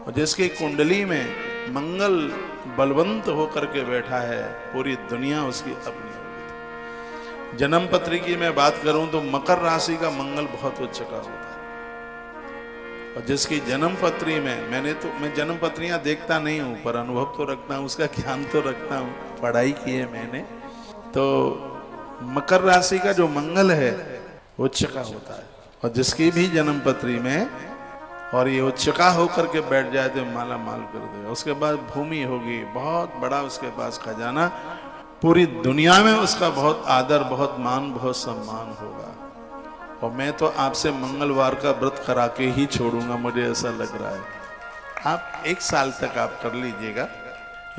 और जिसकी कुंडली में मंगल बलवंत होकर के बैठा है, पूरी दुनिया उसकी अपनी होगी। जन्म पत्री की मैं बात करूं तो मकर राशि का मंगल बहुत उच्च का होता है। और जिसकी जन्म पत्री में मैं जन्म पत्रियां देखता नहीं हूं, पर अनुभव तो रखता हूं, उसका ज्ञान तो रखता हूं, पढ़ाई की है मैंने। तो मकर राशि का जो मंगल है उच्च का होता है। और जिसकी भी जन्म पत्री में और ये उच्चका होकर के बैठ जाए तो माला माल कर देगा। उसके बाद भूमि होगी, बहुत बड़ा उसके पास खजाना, पूरी दुनिया में उसका बहुत आदर, बहुत मान, बहुत सम्मान होगा। और मैं तो आपसे मंगलवार का व्रत करा के ही छोड़ूंगा, मुझे ऐसा लग रहा है। आप 1 साल तक आप कर लीजिएगा,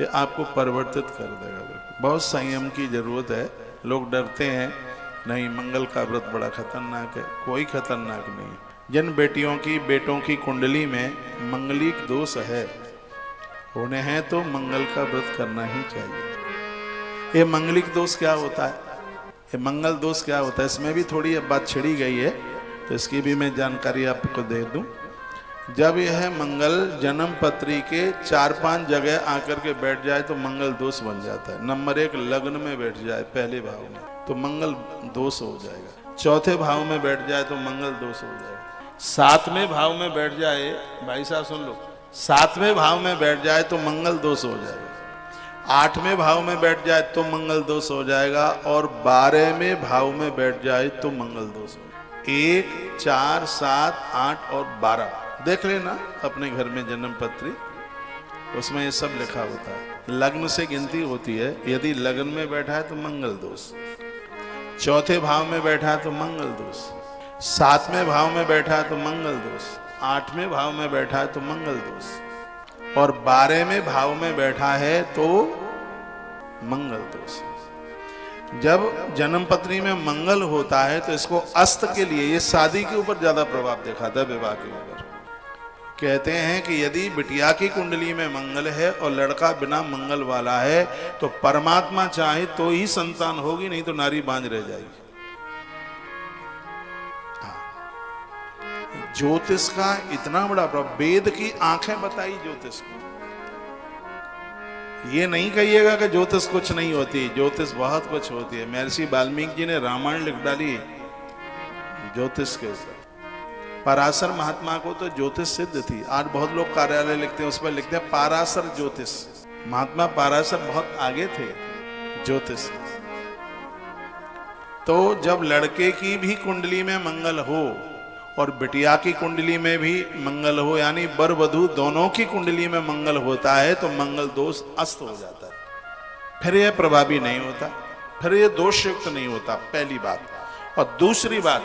ये आपको परिवर्तित कर देगा। बहुत संयम की जरूरत है। लोग डरते हैं, नहीं मंगल का व्रत बड़ा खतरनाक है। कोई खतरनाक नहीं। जिन बेटियों की बेटों की कुंडली में मंगलिक दोष है, उन्हें है तो मंगल का व्रत करना ही चाहिए। ये मंगलिक दोष क्या होता है, ये मंगल दोष क्या होता है, इसमें भी थोड़ी अब बात छिड़ी गई है, तो इसकी भी मैं जानकारी आपको दे दूं। जब यह मंगल जन्म पत्री के 4-5 जगह आकर के बैठ जाए तो मंगल दोष बन जाता है। नंबर 1, लग्न में बैठ जाए पहले भाव में तो मंगल दोष हो जाएगा। चौथे भाव में बैठ जाए तो मंगल दोष हो जाएगा। 7वें भाव में बैठ जाए, भाई साहब सुन लो, 7वें भाव में बैठ जाए तो मंगल दोष हो जाएगा। 8वें भाव में बैठ जाए तो मंगल दोष हो जाएगा। और 12वें भाव में बैठ जाए तो मंगल दोष हो जाएगा। 1, 4, 7, 8 और 12 देख लेना अपने घर में जन्म पत्री, उसमें ये सब लिखा होता है। लग्न से गिनती होती है। यदि लग्न में बैठा है तो मंगल दोष, चौथे भाव में बैठा है तो मंगल दोष, 7वें भाव में बैठा है तो मंगल दोष, 8वें भाव में बैठा है तो मंगल दोष, और 12वें भाव में बैठा है तो मंगल दोष। जब जन्म पत्री में मंगल होता है तो इसको अस्त के लिए, ये शादी के ऊपर ज्यादा प्रभाव दिखाता है, विवाह के ऊपर। कहते हैं कि यदि बिटिया की कुंडली में मंगल है और लड़का बिना मंगल वाला है तो परमात्मा चाहे तो ही संतान होगी, नहीं तो नारी बांझ रह जाएगी। ज्योतिष का इतना बड़ा प्रभाव, वेद की आंखें बताई ज्योतिष को। ये नहीं कहिएगा कि ज्योतिष कुछ नहीं होती, ज्योतिष बहुत कुछ होती है। महर्षि वाल्मीकि जी ने रामायण लिख डाली ज्योतिष के ऊपर। पराशर महात्मा को तो ज्योतिष सिद्ध थी। आज बहुत लोग कार्यालय लिखते हैं, उस पर लिखते हैं पाराशर ज्योतिष। महात्मा पाराशर बहुत आगे थे ज्योतिष। तो जब लड़के की भी कुंडली में मंगल हो और बिटिया की कुंडली में भी मंगल हो, यानी वर वधू दोनों की कुंडली में मंगल होता है तो मंगल दोष अस्त हो जाता है। फिर यह प्रभावी नहीं होता, फिर यह दोष युक्त नहीं होता, पहली बात। और दूसरी बात,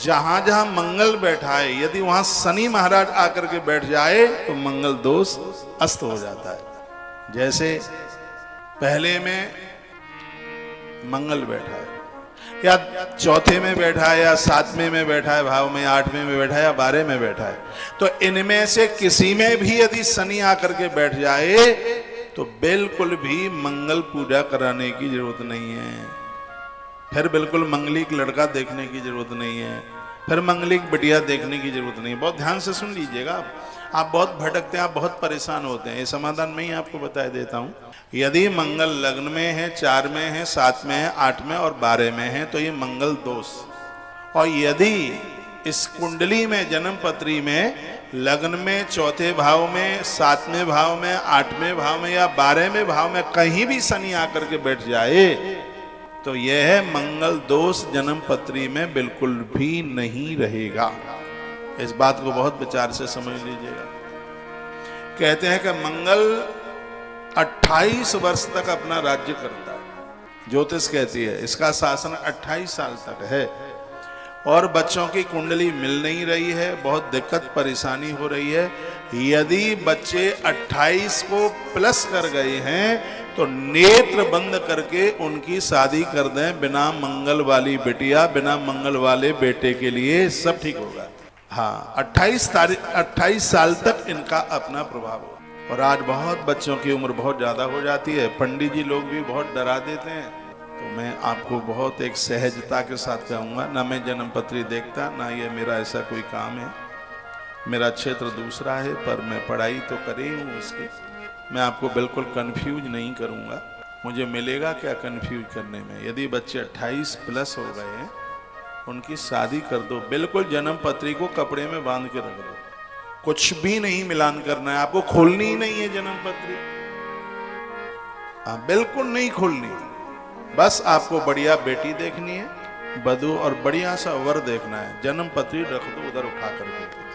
जहां जहां मंगल बैठा है, यदि वहां शनि महाराज आकर के बैठ जाए तो मंगल दोष अस्त हो जाता है। जैसे पहले में मंगल बैठा है, या चौथे में बैठा है, या 7वें में बैठा है भाव में, 8वें में बैठा है, या 12 में बैठा है, तो इनमें से किसी में भी यदि शनि आकर के बैठ जाए तो बिल्कुल भी मंगल पूजा कराने की जरूरत नहीं है। फिर बिल्कुल मंगलिक लड़का देखने की जरूरत नहीं है, फिर मंगलिक बिटिया देखने की जरूरत नहीं है। बहुत ध्यान से सुन लीजिएगा। आप बहुत भटकते हैं, आप बहुत परेशान होते हैं। ये समाधान मैं ही आपको बता देता हूं। यदि मंगल लग्न में है, 4 में है, 7 में है, 8 में और 12 में है तो ये मंगल दोष। और यदि इस कुंडली में जन्म पत्री में लग्न में, चौथे भाव में, 7वें भाव में, 8वें भाव में या 12वें भाव में कहीं भी शनि आकर के बैठ जाए तो यह मंगल दोष जन्म पत्री में बिल्कुल भी नहीं रहेगा। इस बात को बहुत विचार से समझ लीजिएगा। कहते हैं कि मंगल 28 वर्ष तक अपना राज्य करता है, ज्योतिष कहती है। इसका शासन 28 साल तक है। और बच्चों की कुंडली मिल नहीं रही है, बहुत दिक्कत परेशानी हो रही है। यदि बच्चे 28 को प्लस कर गए हैं तो नेत्र बंद करके उनकी शादी कर दें, बिना मंगल वाली बिटिया, बिना मंगल वाले बेटे के लिए, सब ठीक होगा। हाँ, 28 साल तक इनका अपना प्रभाव हो। और आज बहुत बच्चों की उम्र बहुत ज्यादा हो जाती है, पंडित जी लोग भी बहुत डरा देते हैं। तो मैं आपको बहुत एक सहजता के साथ कहूँगा, ना मैं जन्म पत्री देखता, ना ये मेरा ऐसा कोई काम है। मेरा क्षेत्र दूसरा है, पर मैं पढ़ाई तो करे हूँ उसकी। मैं आपको बिल्कुल कंफ्यूज नहीं करूँगा, मुझे मिलेगा क्या कंफ्यूज करने में। यदि बच्चे 28 प्लस हो गए हैं, उनकी शादी कर दो, बिल्कुल जन्म पत्री को कपड़े में बांध के रख दो, कुछ भी नहीं मिलान करना है आपको, खोलनी ही नहीं है जन्म पत्री। हाँ, बिल्कुल नहीं खोलनी, बस आपको बढ़िया बेटी देखनी है, वधू, और बढ़िया सा वर देखना है। जन्म पत्री रख दो उधर उठा करके उधर,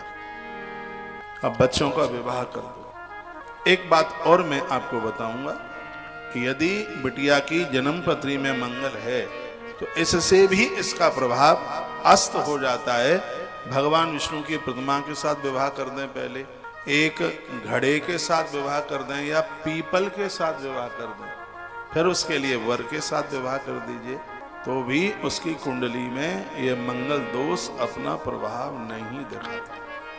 अब बच्चों का विवाह कर दो। एक बात और मैं आपको बताऊंगा कि यदि बिटिया की जन्म पत्री में मंगल है तो इससे भी इसका प्रभाव अस्त हो जाता है। भगवान विष्णु की प्रतिमा के साथ विवाह कर दें पहले, एक घड़े के साथ विवाह कर दें, या पीपल के साथ विवाह कर दें, फिर उसके लिए वर के साथ विवाह कर दीजिए, तो भी उसकी कुंडली में ये मंगल दोष अपना प्रभाव नहीं दिखाता।